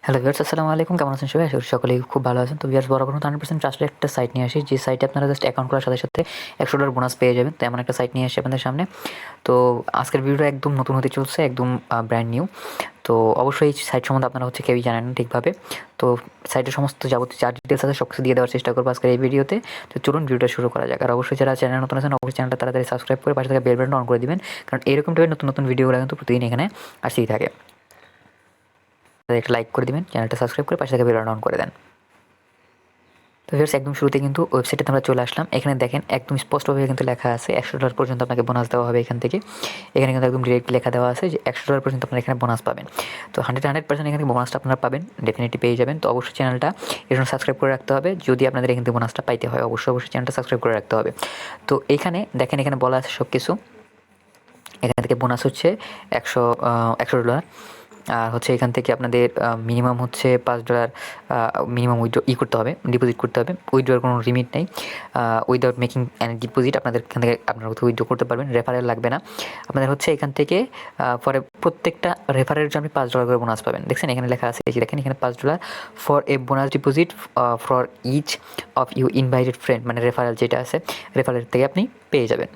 Hello viewers, আসসালামু আলাইকুম। কেমন আছেন সবাই? আশা করি সকলেই খুব ভালো আছেন। তো ভিউয়ার্স, বরাবর মতো 100% ট্রাস্টেড একটা সাইট নিয়ে আসি, যে সাইটে আপনারা জাস্ট অ্যাকাউন্ট করার সাথে সাথে $100 বোনাস পেয়ে যাবেন। তো এমন একটা সাইট নিয়ে আসি আপনাদের সামনে। তো আজকের ভিডিওটা একদম নতুন হতে চলছে, একদম ব্র্যান্ড নিউ। তো অবশ্যই এই সাইট সম্বন্ধে আপনারা কেউই জানেন না ঠিকভাবে। তো সাইটের সমস্ত যাবতীয় যা ডিটেলস আছে সব কিছু দিয়ে দেওয়ার চেষ্টা করবো আজকের এই ভিডিওতে। তো চলুন ভিডিওটা শুরু করা যাক। আর অবশ্যই যারা চ্যানেল নতুন আছেন, অবশ্যই চ্যানেলটা তাড়াতাড়ি সাবস্ক্রাইব করে পাশে থাকা বেল বাটনটা অন করে দিবেন, কারণ এরকম টাইপের নতুন নতুন ভিডিওগুলো কিন্তু প্রতিদিন এখানে আসতেই থাকে। একটা লাইক করে দিবেন, চ্যানেলটা সাবস্ক্রাইব করে পাশে থাকা বেল বাটন অন করে দেন। তো ভিউয়ার্স, একদম শুরুতে কিন্তু ওয়েবসাইটে আমরা চলে আসলাম। এখানে দেখেন একদম স্পষ্টভাবে কিন্তু লেখা আছে $100 পর্যন্ত আপনাকে বোনাস দেওয়া হবে এখান থেকে। এখানে কিন্তু একদম ডিরেক্ট লেখা দেওয়া আছে যে $100 পর্যন্ত আপনারা এখানে বোনাস পাবেন। তো 100% এখানে বোনাসটা আপনারা পাবেন, ডেফিনেটলি পেয়ে যাবেন। তো অবশ্যই চ্যানেলটা এর জন্য সাবস্ক্রাইব করে রাখতে হবে। যদি আপনাদের এখান থেকে বোনাসটা পাইতে হয়, অবশ্যই চ্যানেলটা সাবস্ক্রাইব করে রাখতে হবে। তো এখানে দেখেন, এখানে বলা আছে সব কিছু। এখান থেকে বোনাস হচ্ছে $100। আর এখান থেকে আপনাদের মিনিমাম $5 মিনিমাম করতে হবে, ডিপোজিট করতে হবে। উইথড্রোর কোনো লিমিট নেই। উইদাউট মেকিং অ্যান্ড ডিপোজিট আপনাদের এখান থেকে আপনারা উইথড্রো করতে পারবেন, রেফারেল লাগবে না আপনাদের। এখান থেকে পরে প্রত্যেকটা রেফারের জন্য আপনি $5 করে বোনাস পাবেন। দেখছেন এখানে লেখা আছে, এই যে দেখেন এখানে $5 for a bonus deposit for each of you invited friend, মানে রেফারেল যেটা আছে, রেফারেল থেকে আপনি পেয়ে যাবেন।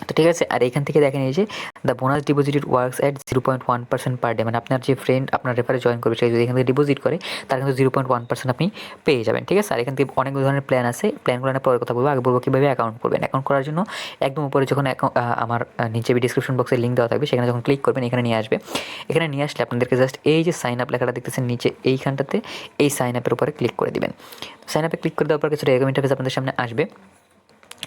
তো ঠিক আছে। আর এখান থেকে দেখেন, এই যে the bonus deposited works at 0.1% per day, মানে আপনার যে ফ্রেন্ড আপনার রেফারে জয়েন করবে, সে যদি এখান থেকে ডিপোজিট করে, তার কিন্তু 0.1% আপনি পেয়ে যাবেন। ঠিক আছে। আর এখান থেকে অনেক ধরনের প্ল্যান আছে, প্ল্যানগুলো নিয়ে পরে কথা বলবো। আগে বলবো কীভাবে অ্যাকাউন্ট করবেন। অ্যাকাউন্ট করার জন্য একদম উপরে যখন আমার নিচে ডিসক্রিপশন বক্সে লিঙ্ক দেওয়া থাকবে, সেখানে যখন ক্লিক করবেন এখানে নিয়ে আসবে। এখানে নিয়ে আসলে আপনাদেরকে জাস্ট এই যে সাইন আপ লেখাটা দেখতেছেন নিচে, এইখানটাতে এই সাইন আপের উপরে ক্লিক করে দিবেন। সাইন আপে ক্লিক করে দেওয়ার পর কিছু এরকম ইন্টারফেস আপনাদের সামনে আসবে।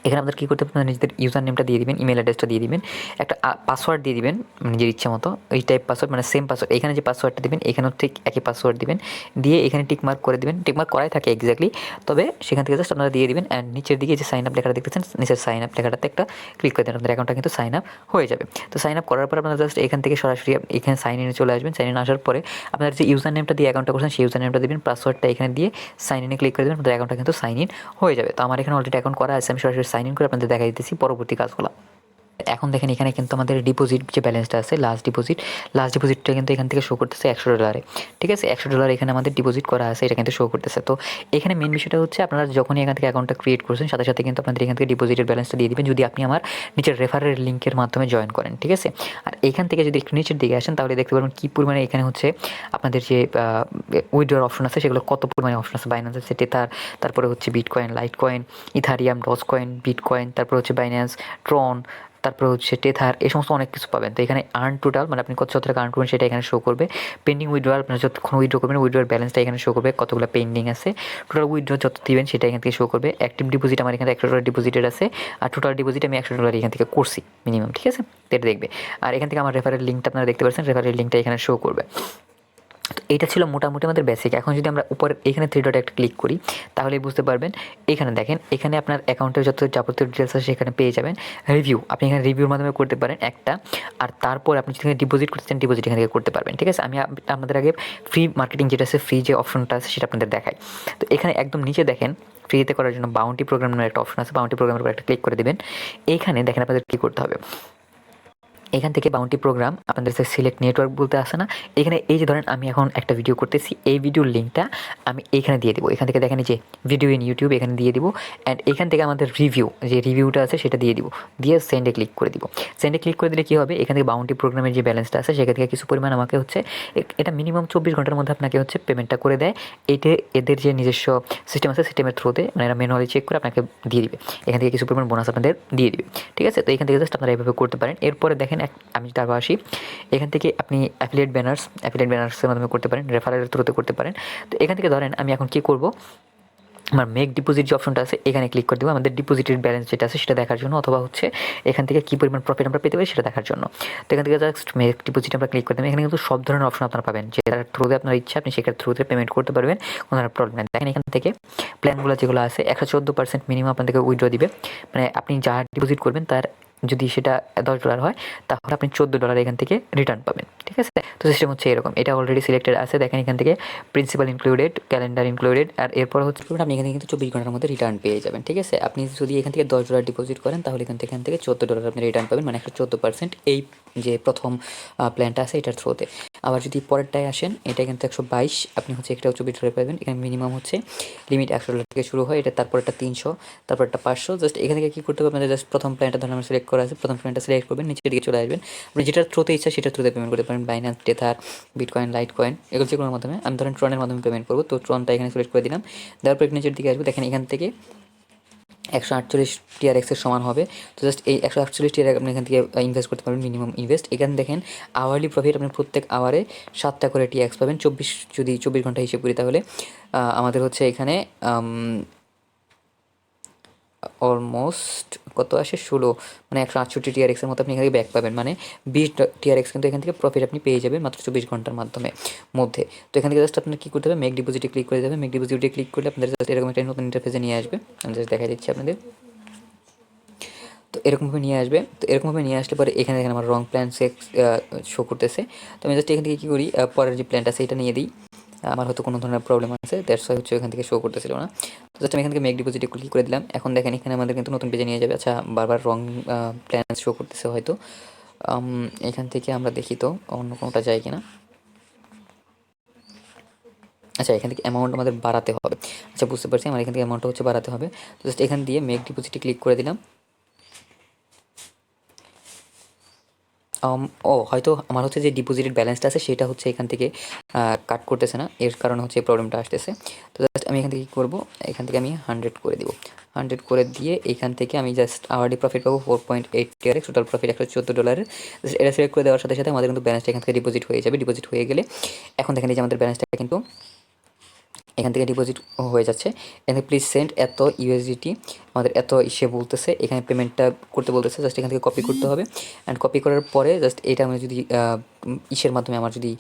এখানে আপনাদের কী করতে হবে, নিজেদের ইউজার নেমটা দিয়ে দিবেন, ইমেল অ্যাড্রেসটা দিয়ে দিবেন, একটা পাসওয়ার্ড দিয়ে দিবেন নিজের ইচ্ছা মতো, এই টাইপ পাসওয়ার্ড, মানে সেম পাসওয়ার্ড। এখানে যে পাসওয়ার্ডটা দিবেন এখানেও ঠিক একই পাসওয়ার্ড দিবেন, দিয়ে এখানে টিকমার্ক করে দিবেন। টিকমার্ক করাই থাকে এক্স্যাক্টলি, তবে সেখান থেকে জাস্ট আপনারা দিয়ে দিবেন। অ্যান্ড নিচের দিকে যে সাইন আপ লেখাটা দেখতেছেন, নিচের সাইন আপ লেখাটাতে একটা ক্লিক করে দেন, আপনাদের অ্যাকাউন্টটা কিন্তু সাইন আপ হয়ে যাবে। তো সাইন আপ করার পর আপনারা জাস্ট এখান থেকে সরাসরি এখানে সাইন ইনে চলে আসবেন। সাইন ইন আসার পরে আপনার যে ইউজার নেমটা দিয়ে অ্যাকাউন্টটা করছেন, সেই ইউজার নেমটা দিবেন, পাসওয়ার্ডটা এখানে দিয়ে সাইন ইনে ক্লিক করে দেবেন, আপনাদের অ্যাকাউন্টটা কিন্তু সাইন ইন হয়ে যাবে। তো আমার এখানে অলরেডি অ্যাকাউন্ট করা আছে, আমি সরাসরি সাইন ইন করে আপনাদের দেখাই দিতেছি পরবর্তী কাজগুলো। এখন দেখেন এখানে কিন্তু আমাদের ডিপোজিট যে ব্যালেন্সটা আছে, লাস্ট ডিপোজিটটা কিন্তু এখান থেকে শো করতেছে $100। ঠিক আছে, $100 এখানে আমাদের ডিপোজিট করা আছে, এটা কিন্তু শো করতেছে। তো এখানে মেন বিষয়টা হচ্ছে, আপনারা যখনই এখান থেকে অ্যাকাউন্টটা ক্রিয়েট করছেন, সাথে সাথে কিন্তু আপনাদের এখান থেকে ডিপোজিটের ব্যালেন্সটা দিয়ে দিবেন, যদি আপনি আমার নিচের রেফারের লিঙ্কের মাধ্যমে জয়েন করেন। ঠিক আছে। আর এখান থেকে যদি একটু নিচের দিকে আসেন, তাহলে দেখতে পারবেন কী পরিমাণে এখানে আপনাদের যে উইথড্রর অপশন আছে, সেগুলো কত পরিমাণে অপশন আছে। বাইন্যান্স আছে, টেথার, তারপরে bitcoin, Litecoin, Ethereum, Dogecoin, bitcoin, তারপরে বাইন্যান্স, ট্রন, তারপরে টেথার, এই সমস্ত অনেক কিছু পাবেন। তো এখানে আর্ন টোটাল, মানে আপনি কত টাকা আর্ন করবেন সেটা এখানে শো করবে। পেন্ডিং উইথড্রয়াল, আপনার যতক্ষণ উইথড্র করবেন উইথড্রয়াল ব্যালেন্সটা এখানে শো করবে, কতগুলো পেন্ডিং আছে। টোটাল উইথড্র যত দিবেন সেটা এখান থেকে শো করবে। অ্যাক্টিভ ডিপোজিট আমার এখানে $100 ডিপোজিটেড আছে, আর টোটাল ডিপোজিট আমি $100 এখান থেকে করছি মিনিমাম। ঠিক আছে, এটা দেখবে। আর এখান থেকে আমার রেফারের লিঙ্কটা আপনারা দেখতে পাচ্ছেন, রেফারের লিঙ্কটা এখানে শো করবে। তো এটা ছিল মোটামুটি আমাদের বেসিক। এখন যদি আমরা উপরে এখানে 3 ডটে একটা ক্লিক করি, তাহলেই বুঝতে পারবেন। এখানে দেখেন, এখানে আপনার অ্যাকাউন্টের যত যাবতীয় ডিটেলস আছে সেখানে পেয়ে যাবেন। রিভিউ আপনি এখানে রিভিউর মাধ্যমে করতে পারেন একটা। আর তারপর আপনি যদি ডিপোজিট করতে চান, ডিপোজিট এখান থেকে করতে পারবেন। ঠিক আছে, আমি আপনাদের আগে ফ্রি মার্কেটিং যেটা আছে, ফ্রি যে অপশনটা আছে সেটা আপনাদের দেখাই। তো এখানে একদম নিচে দেখেন, ফ্রিতে করার জন্য বাউন্টি প্রোগ্রাম নামের একটা অপশন আছে, বাউন্টি প্রোগ্রামের উপর একটা ক্লিক করে দেবেন। এইখানে দেখেন আপনাদের কী করতে হবে। এখান থেকে বাউন্টি প্রোগ্রাম আপনাদের সিলেক্ট নেটওয়ার্ক বলতে আসে না, এখানে এই যে ধরেন আমি এখন একটা ভিডিও করতেছি, এই ভিডিওর লিঙ্কটা আমি এখানে দিয়ে দেবো। এখান থেকে দেখেন যে ভিডিও ইন ইউটিউব এখানে দিয়ে দিব। অ্যান্ড এখান থেকে আমাদের রিভিউটা আছে সেটা দিয়ে দিব, দিয়ে সেন্ডে ক্লিক করে দিব। সেন্ডে ক্লিক করে দিলে কী হবে, এখান থেকে বাউন্টি প্রোগ্রামের যে ব্যালেন্সটা আছে সেখান থেকে কিছু পরিমাণ আমাকে এটা মিনিমাম 24 ঘন্টার মধ্যে আপনাকে পেমেন্টটা করে দেয়। এতে এদের যে নিজস্ব সিস্টেম আছে, সিস্টেমের থ্রুতে মানে এরা ম্যানুয়ালি চেক করে আপনাকে দিয়ে দিবে। এখান থেকে কিছু পরিমাণ বোনাস আপনাদের দিয়ে দিবে। ঠিক আছে, তো এখান থেকে জাস্ট আপনারা এইভাবে করতে পারেন। এরপরে দেখেন, আমি তারপর আসি, এখান থেকে আপনি অ্যাফিলিয়েট ব্যানার্সের মাধ্যমে করতে পারেন, রেফারেলের থ্রুতে করতে পারেন। তো এখান থেকে ধরেন আমি এখন কী করব, আমার মেক ডিপোজিট যে অপশনটা আছে এখানে ক্লিক করে দেবো, আমাদের ডিপোজিটের ব্যালেন্স যেটা আছে সেটা দেখার জন্য, অথবা এখান থেকে কী পরিমাণ প্রফিট আমরা পেতে পারি সেটা দেখার জন্য। তো এখান থেকে জাস্ট মেক ডিপোজিট আমরা ক্লিক করে দেবেন। এখানে কিন্তু সব ধরনের অপশন আপনারা পাবেন, যেটার থ্রুতে আপনার ইচ্ছা আপনি সেটার থ্রুতে পেমেন্ট করতে পারবেন, কোনো প্রবলেম নেই। দেখেন এখান থেকে প্ল্যানগুলো যেগুলো আছে, 114% মিনিমাম আপনাদেরকে উইথড্র দিবে। মানে আপনি যা ডিপোজিট করবেন তার যদি সেটা $10 হয়, তাহলে আপনি $14 এখান থেকে রিটার্ন পাবেন। ঠিক আছে, তো সিস্টেম এরকম। এটা অলরেডি সিলেক্টেড আছে, দেখেন এখান থেকে প্রিন্সিপাল ইনক্লুডেড, ক্যালেন্ডার ইনক্লুডেড। আর এরপর আপনি এখানে কিন্তু 24 ঘন্টার মধ্যে রিটার্ন পেয়ে যাবেন। ঠিক আছে, আপনি যদি এখান থেকে $10 ডিপোজিট করেন, তাহলে এখান থেকে $14 আপনি রিটার্ন পাবেন, মানে 114% এই যে প্রথম প্ল্যানটা আছে এটার থ্রুতে। আবার যদি পরেরটায় আসেন, এটা কিন্তু 122, আপনি হচ্ছে একটা $24 পাবেন। এখানে মিনিমাম হচ্ছে লিমিট $100 থেকে শুরু হয়। এটা তারপরটা 300, তারপরটা 500। জাস্ট এখান থেকে কী করতে হবে আপনাদের, জাস্ট প্রথম প্ল্যানটা ধরুন আমার সিলেক্ট করা আছে, প্রথম প্ল্যানটা সিলেক্ট করবেন, নিচের দিকে চলে আসবেন। আপনি যেটার থ্রুতে ইচ্ছা সেটার থ্রুতে পেমেন্ট করতে পারেন, বাইন্যান্স, টেথার, বিটকয়েন, লাইটকয়েন, এগুলো যে কোনোর মাধ্যমে। আমি ধরেন ট্রনের মাধ্যমে পেমেন্ট করবো, তো ট্রনটা এখানে সিলেক্ট করে দিলাম। দেওয়ার পর নিচের দিকে আসবে, দেখেন এখান থেকে 148 TRXের সমান হবে। তো জাস্ট এই 148 TRX আপনি এখান থেকে ইনভেস্ট করতে পারবেন, মিনিমাম ইনভেস্ট। এখানে দেখেন আওয়ারলি প্রফিট আপনি প্রত্যেক আওয়ারে 7টা করে TRX পাবেন। যদি 24 ঘন্টা হিসেব করি তাহলে আমাদের হচ্ছে এখানে অলমোস্ট কত আসে, 16, মানে 168 TRXের মতো আপনি এখান থেকে ব্যাক পাবেন, মানে 20 TRX কিন্তু এখান থেকে প্রফিট আপনি পেয়ে যাবেন মাত্র 24 ঘন্টার মধ্যে। তো এখান থেকে জাস্ট আপনার কী করতে হবে, মেক ডিপোজিটে ক্লিক করে দেবে। মেক ডিপোজিটে ক্লিক করলে আপনাদের জাস্ট এরকম একটা নতুন ইন্টারফেসে নিয়ে আসবে। আমি জাস্ট দেখা দিচ্ছি আপনাদের। তো এরকমভাবে নিয়ে আসবে। তো এরকমভাবে নিয়ে আসলে পরে এখানে দেখেন আমার রং প্ল্যান শো করতেছে। তো আমি জাস্ট এখান থেকে কী করি, পরের যে প্ল্যানটা আছে এটা নিয়ে দিই। আমার হয়তো কোনো ধরনের প্রবলেম আছে, দ্যাটস ওয়াই হচ্ছে এখান থেকে শো করতেছিল না। তো জাস্ট আমি এখান থেকে মেক ডিপোজিটে ক্লিক করে দিলাম। এখন দেখেন এখানে আমাদের কিন্তু নতুন পেজে নিয়ে যাবে। আচ্ছা, বারবার রং প্ল্যান শো করতেছে হয়তো। এখান থেকে আমরা দেখি তো অন্য কোনোটা যায় কিনা। আচ্ছা, এখান থেকে অ্যামাউন্ট আমাদের বাড়াতে হবে। আচ্ছা, বুঝতে পারছি, আমার এখান থেকে অ্যামাউন্টটা হচ্ছে বাড়াতে হবে। তো জাস্ট এখান দিয়ে মেক ডিপোজিটে ক্লিক করে দিলাম। হয়তো আমার হচ্ছে যে ডিপোজিটেড ব্যালেন্সটা আছে সেটা হচ্ছে এখান থেকে কাট করতেছে না, এর কারণে হচ্ছে এই প্রবলেমটা আসতেছে। তো জাস্ট আমি এখান থেকে কী করবো, এখান থেকে আমি 100 করে দিব। 100 করে দিয়ে এখান থেকে আমি জাস্ট আওয়ারলি প্রফিট পাবো 4.8 TRX, টোটাল প্রফিট $114। এটা সিলেক্ট করে দেওয়ার সাথে সাথে আমাদের কিন্তু ব্যালেন্সটা এখান থেকে ডিপোজিট হয়ে যাবে। ডিপোজিট হয়ে গেলে এখন দেখেন এই যে আমাদের ব্যালেন্সটা কিন্তু এখান থেকে ডিপোজিট হয়ে যাচ্ছে। এখানে প্লিজ সেন্ড এত USDT, আমাদের এত ইসে বলতেছে, এখানে পেমেন্টটা করতে বলতেছে। জাস্ট এখান থেকে কপি করতে হবে। অ্যান্ড কপি করার পরে জাস্ট এটা আমি যদি ইসের মাধ্যমে আমার যদি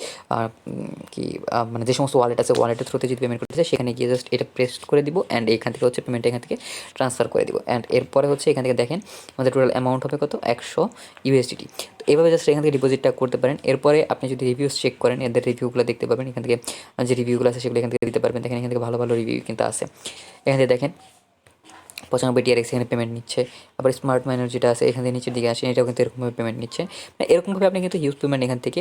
মানে যে সমস্ত ওয়ালেট আছে ওয়ালেটের থ্রুতে যদি পেমেন্ট করতে চাই, সেখানে গিয়ে জাস্ট এটা প্রেস করে দিব। অ্যান্ড এখান থেকে হচ্ছে পেমেন্টটা এখান থেকে ট্রান্সফার করে দিব। অ্যান্ড এরপরে হচ্ছে এখান থেকে দেখেন আমাদের টোটাল অ্যামাউন্ট হবে কত, 100 USDT। তো এভাবে জাস্ট এখান থেকে ডিপোজিটটা করতে পারেন। এরপরে আপনি যদি রিভিউস চেক করেন, এদের রিভিউগুলো দেখতে পাবেন। এখান থেকে যে রিভিউগুলো আছে সেগুলো এখান থেকে দিতে পারবেন। দেখেন এখান থেকে ভালো ভালো রিভিউ কিন্তু আছে। এখান থেকে দেখেন 95 TRX এখানে পেমেন্ট নিচ্ছে। আবার স্মার্ট মাইনার যেটা আছে এখান থেকে নিচের দিকে আসেন, এটাও কিন্তু এরকমভাবে পেমেন্ট নিচ্ছে। মানে এরকমভাবে আপনি কিন্তু হিউজ পেমেন্ট এখান থেকে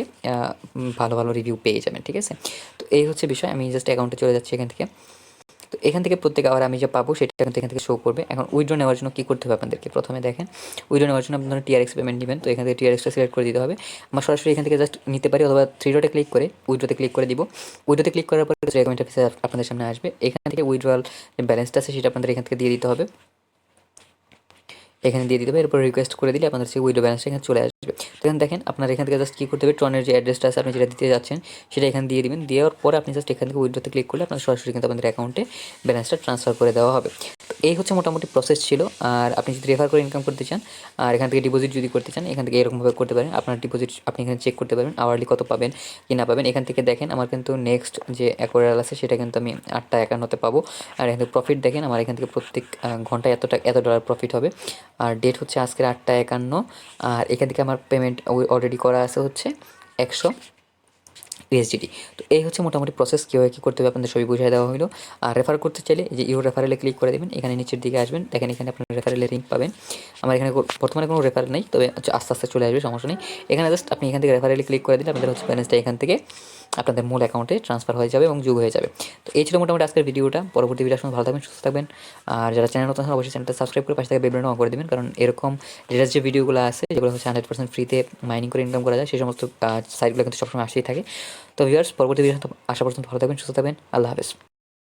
ভালো ভালো রিভিউ পেয়ে যাবেন, ঠিক আছে। তো এই হচ্ছে বিষয়। আমি জাস্ট অ্যাকাউন্টে চলে যাচ্ছি এখান থেকে। তো এখান থেকে প্রত্যেক আওয়ার আমি যা পাবো সেটা কিন্তু এখান থেকে শো করবে। এখন উইথড্র নেওয়ার জন্য কী করতে হবে আপনাদেরকে, প্রথমে দেখেন উইথড্র নেওয়ার জন্য আপনারা TRX পেমেন্ট নেবেন। তো এখান থেকে TRXটা সিলেক্ট করে দিতে হবে। আমরা সরাসরি এখান থেকে জাস্ট নিতে পারি, অথবা 3 ডটে ক্লিক করে উইথড্রতে ক্লিক করে দিব। উইথড্রতে ক্লিক করার পরে এরকম ইন্টারফেস আপনাদের সামনে আসবে। এখান থেকে উইথড্রয়াল যে ব্যালেন্সটা আছে সেটা আপনাদের এখান থেকে দিয়ে দিতে হবে, এখানে দিয়ে দিতে হবে। এরপর রিকোয়েস্ট করে দিলে আপনাদের সেই উইথড্র ব্যালেন্সটা এখানে চলে আসবে। তো এখানে দেখেন আপনার এখান থেকে জাস্ট কী করতে হবে, ট্রনের যে অ্যাড্রেসটা আছে আপনি যেটা দিতে যাচ্ছেন সেটা এখানে দিয়ে দিবেন। দেওয়ার পরে আপনি জাস্ট এখান থেকে উইথড্রতে ক্লিক করলে আপনার সরাসরি কিন্তু আপনাদের অ্যাকাউন্টে ব্যালেন্সটা ট্রান্সফার করে দেওয়া হবে। তো এই হচ্ছে মোটামুটি প্রসেস ছিল। আর আপনি যদি রেফার করে ইনকাম করতে চান আর এখান থেকে ডিপোজিট যদি করতে চান, এখান থেকে এরকমভাবে করতে পারেন। আপনার ডিপোজিট আপনি এখানে চেক করতে পারবেন আওয়ারলি কত পাবেন কি না পাবেন। এখান থেকে দেখেন আমার কিন্তু নেক্সট যে অ্যাকোয়ারাল আছে সেটা কিন্তু আমি 8টা 51 পাবো। আর এখান থেকে প্রফিট দেখেন আমার এখান থেকে প্রত্যেক ঘন্টায় এত ডলার প্রফিট হবে। আর ডেট হচ্ছে আজকের 8টা 51। আর এখান থেকে আমার পেমেন্ট অলরেডি করা আছে হচ্ছে 100 USDT। তো এই হচ্ছে মোটামুটি প্রসেস, কীভাবে কী করতে হবে আপনাদের সবই বুঝিয়ে দেওয়া হলো। আর রেফার করতে চাইলে যে ইউর রেফারেলে ক্লিক করে দেবেন, এখানে নিচের দিকে আসবেন, দেখেন এখানে আপনার রেফারেলের লিঙ্ক পাবেন। আমার এখানে বর্তমানে কোনো রেফারেল নেই, তবে আস্তে আস্তে চলে আসবে, সমস্যা নেই। এখানে জাস্ট আপনি এখান থেকে রেফারেলে ক্লিক করে দিলে আপনাদের হচ্ছে ব্যালেন্সটা এখান থেকে আপনাদের মূল অ্যাকাউন্টে ট্রান্সফার হয়ে যাবে এবং যোগ হয়ে যাবে। তো এই ছিল মোটামুটি আজকের ভিডিওটা। পরবর্তী ভিডিওর সময় ভালো থাকবেন, সুস্থ থাকবেন। আর যারা চ্যানেল নতুন অবশ্যই চ্যানেলটা সাবস্ক্রাইব করে পাশে থেকে বেল বাটন অন করে দেবেন, কারণ এরকম রিলাস যে ভিডিওগুলো আছে যেগুলো হচ্ছে 100% ফ্রিতে মাইনিং করে ইনকাম করা যায়, সেই সমস্ত সাইটগুলো কিন্তু সবসময় আসতেই থাকে। তো ভিউয়ার্স, পরবর্তী ভিডিও আসা পর্যন্ত ভালো থাকবেন, সুস্থ থাকবেন। আল্লাহ হাফেজ।